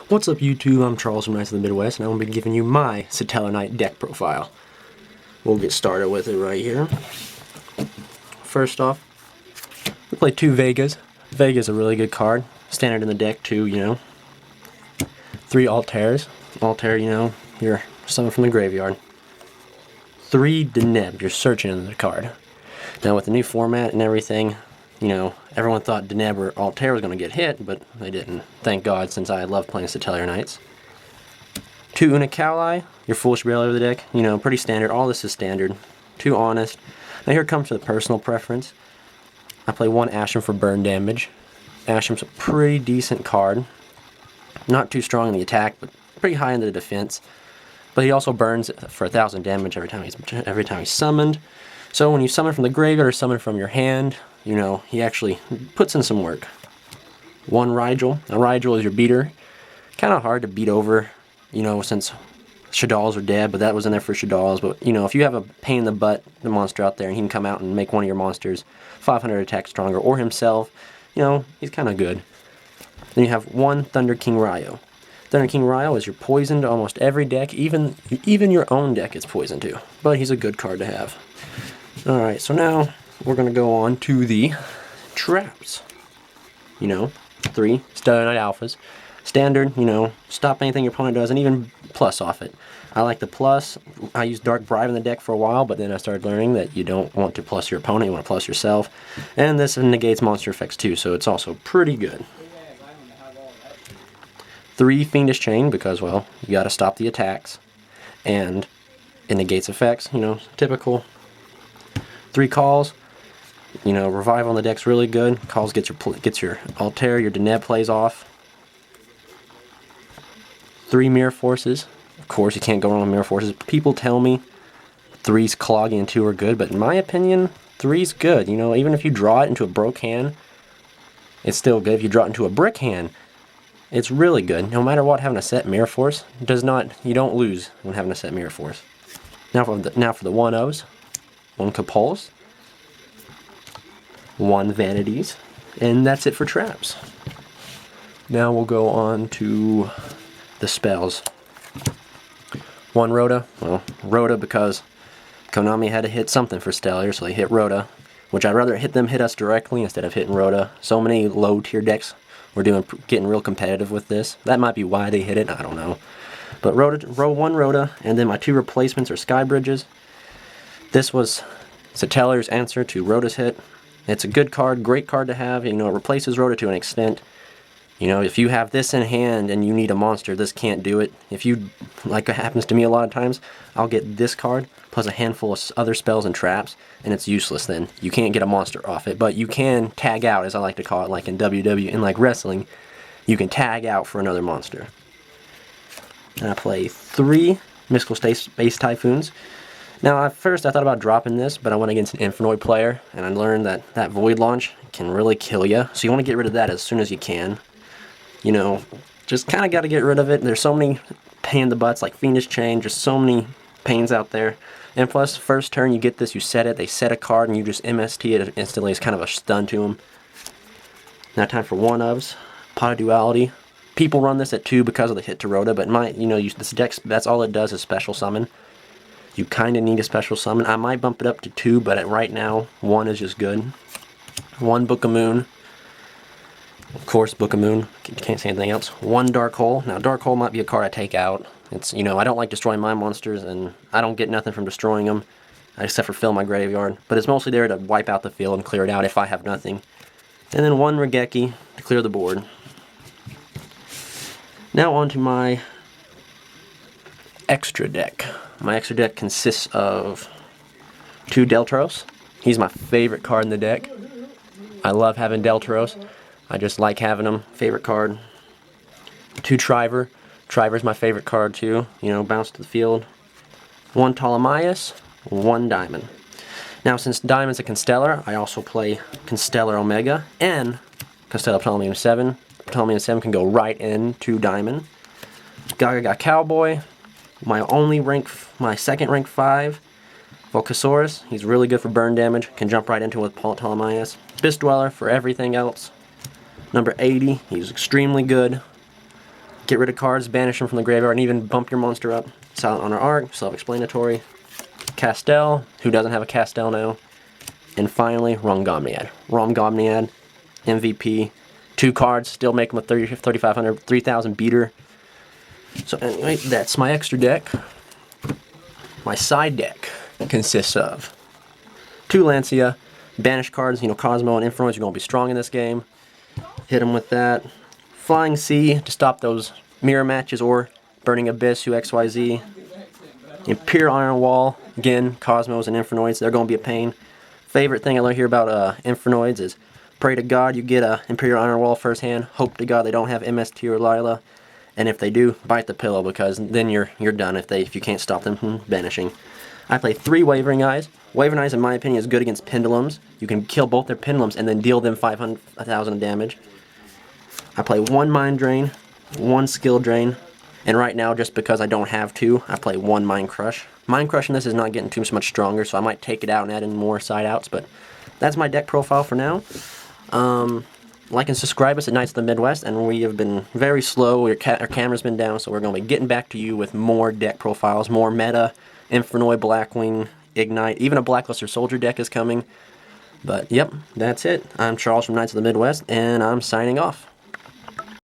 What's up YouTube, I'm Charles from Knights of the Midwest, and I'm going to be giving you my Satellarknight deck profile. We'll get started with it right here. First off, we play two Vegas. Vega's a really good card. Standard in the deck too, you know. 3 Altairs. Altair, you know, you're someone from the graveyard. 3 Deneb, you're searching in the card. Now with the new format and everything, you know, everyone thought Deneb or Altair was going to get hit, but they didn't. Thank God, since I love playing Satellarknights. 2 Unikali, your Foolish Bailer of the deck. You know, pretty standard. All this is standard. 2 Honest. Now here comes to the personal preference. I play 1 Asham for burn damage. Asham's a pretty decent card. Not too strong in the attack, but pretty high in the defense. But he also burns for 1,000 damage every time he's summoned. So when you summon from the graveyard or summon from your hand, you know, he actually puts in some work. 1 Rigel. Now Rigel is your beater. Kind of hard to beat over, you know, since Shaddoll's are dead, but that was in there for Shaddoll's. But, you know, if you have a pain in the butt, the monster out there, and he can come out and make one of your monsters 500 attack stronger, or himself, you know, he's kind of good. Then you have 1 Thunder King Ryo. Thunder King Ryo is your poison to almost every deck, even your own deck is poison to. But he's a good card to have. Alright, so now we're going to go on to the traps. You know, 3 Satellarknight Alphas. Standard, you know, stop anything your opponent does, and even plus off it. I like the plus. I used Dark Bribe in the deck for a while, but then I started learning that you don't want to plus your opponent, you want to plus yourself. And this negates monster effects too, so it's also pretty good. 3 Fiendish Chain, because, well, you gotta stop the attacks. And it negates effects, you know, typical. 3 Calls. You know, Revival on the deck's really good. Calls gets your Altair, your Deneb plays off. 3 Mirror Forces. Of course, you can't go wrong with Mirror Forces. People tell me 3's Clogging and 2 are good, but in my opinion, 3's good. You know, even if you draw it into a broke hand, it's still good. If you draw it into a brick hand, it's really good. No matter what, having a set Mirror Force you don't lose when having a set Mirror Force. Now for the 1-0s. 1 Capulse, 1 Vanities, and that's it for traps. Now we'll go on to the spells. 1 Rhoda. Well, Rhoda because Konami had to hit something for Stellar, so they hit Rhoda, which I'd rather hit us directly instead of hitting Rhoda. So many low tier decks were getting real competitive with this. That might be why they hit it, I don't know. But Rhoda, 1 Rhoda, and then my 2 replacements are Sky Bridges. This was Satellar's answer to Rhoda's hit. It's a good card, great card to have. You know, it replaces Rhoda to an extent. You know, if you have this in hand and you need a monster, this can't do it. If you, like it happens to me a lot of times, I'll get this card plus a handful of other spells and traps, and it's useless then. You can't get a monster off it, but you can tag out, as I like to call it, like in WWE, in like wrestling, you can tag out for another monster. And I play 3 Mystical Space Typhoons. Now, at first I thought about dropping this, but I went against an Infinite player, and I learned that Void Launch can really kill you. So you want to get rid of that as soon as you can. You know, just kind of got to get rid of it. There's so many pain in the butts, like Fiendish Chain, just so many pains out there. And plus, first turn you get this, you set it, they set a card, and you just MST it instantly. It's kind of a stun to them. Now time for 1-ofs. Pot of Duality. People run this at 2 because of the hit to Rhoda, but this deck, that's all it does is special summon. You kind of need a special summon. I might bump it up to 2, but right now, 1 is just good. 1 Book of Moon. Of course, Book of Moon. Can't say anything else. 1 Dark Hole. Now, Dark Hole might be a card I take out. It's, you know, I don't like destroying my monsters, and I don't get nothing from destroying them, except for fill my graveyard. But it's mostly there to wipe out the field and clear it out if I have nothing. And then 1 Regeki to clear the board. Now on to my extra deck. My extra deck consists of 2 Deltaros. He's my favorite card in the deck. I love having Deltaros. I just like having him. Favorite card. 2 Triver. Triver's my favorite card too. You know, bounce to the field. 1 Ptolemaeus. 1 Diamond. Now, since Diamond's a Constellar, I also play Constellar Omega and Constellar Ptolemaeus 7. Ptolemaeus 7 can go right into Diamond. Gaga Cowboy. My second rank 5, Volcasaurus. He's really good for burn damage. Can jump right into it with Ptolemaeus. Abyss Dweller for everything else. Number 80. He's extremely good. Get rid of cards, banish them from the graveyard, and even bump your monster up. Silent Honor Arc, self-explanatory. Castel, who doesn't have a Castel now. And finally, Rongomniad. Rongomniad, MVP. 2 cards, still make him a 3,500, 3,000 beater. So anyway, that's my extra deck. My side deck consists of 2 Lancia, banish cards, Cosmo and Infernoids are going to be strong in this game. Hit them with that. Flying Sea to stop those mirror matches or Burning Abyss, who XYZ. Imperial Iron Wall, again, Cosmos and Infernoids, they're going to be a pain. Favorite thing I learned here about Infernoids is pray to God you get a Imperial Iron Wall first hand. Hope to God they don't have MST or Lila. And if they do, bite the pillow, because then you're done if you can't stop them from banishing. I play 3 Wavering Eyes. Wavering Eyes, in my opinion, is good against Pendulums. You can kill both their Pendulums and then deal them 500,000 damage. I play 1 Mind Drain, 1 Skill Drain, and right now, just because I don't have 2, I play 1 Mind Crush. Mind Crush in this is not getting too much stronger, so I might take it out and add in more side outs, but that's my deck profile for now. Like and subscribe us at Knights of the Midwest, and we have been very slow. Our camera's been down, so we're going to be getting back to you with more deck profiles, more meta, Infernoid, Blackwing, Ignite, even a Blackluster Soldier deck is coming. But yep, that's it. I'm Charles from Knights of the Midwest, and I'm signing off.